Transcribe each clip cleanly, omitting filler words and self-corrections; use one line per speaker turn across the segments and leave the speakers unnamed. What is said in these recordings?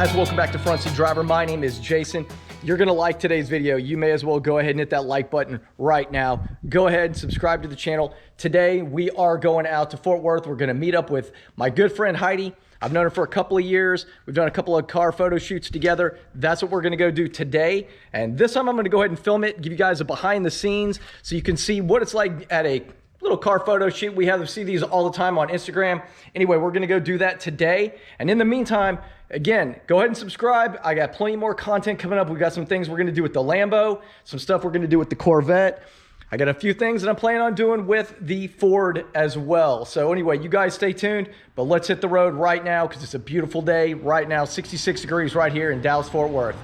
guys, welcome back to Front Seat Driver. My name is Jason. You're gonna like today's video. You may as well go ahead and hit that like button right now. Go ahead and subscribe to the channel. Today we are going out to Fort Worth. We're gonna meet up with my good friend Heidi. I've known her for a couple of years. We've done a couple of car photo shoots together. That's what we're gonna go do today. And this time I'm gonna go ahead and film it, give you guys a behind the scenes so you can see what it's like at a little car photo shoot. We have to see these all the time on Instagram. Anyway, we're gonna go do that today. And in the meantime, again, go ahead and subscribe. I got plenty more content coming up. We've got some things we're gonna do with the Lambo, some stuff we're gonna do with the Corvette. I got a few things that I'm planning on doing with the Ford as well. So anyway, you guys stay tuned, but let's hit the road right now because it's a beautiful day right now, 66 degrees right here in Dallas, Fort Worth.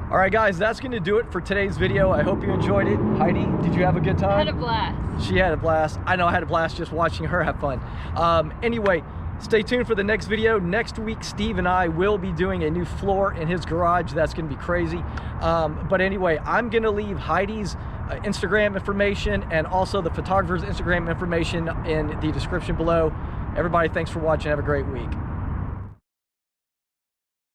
All right, guys, that's going to do it for today's video. I hope you enjoyed it. Heidi, did you have a good time?
I had a blast.
She had a blast. I know I had a blast just watching her have fun. Anyway, stay tuned for the next video. Next week, Steve and I will be doing a new floor in his garage. That's going to be crazy. But anyway, I'm going to leave Heidi's Instagram information and also the photographer's Instagram information in the description below. Everybody, thanks for watching. Have a great week.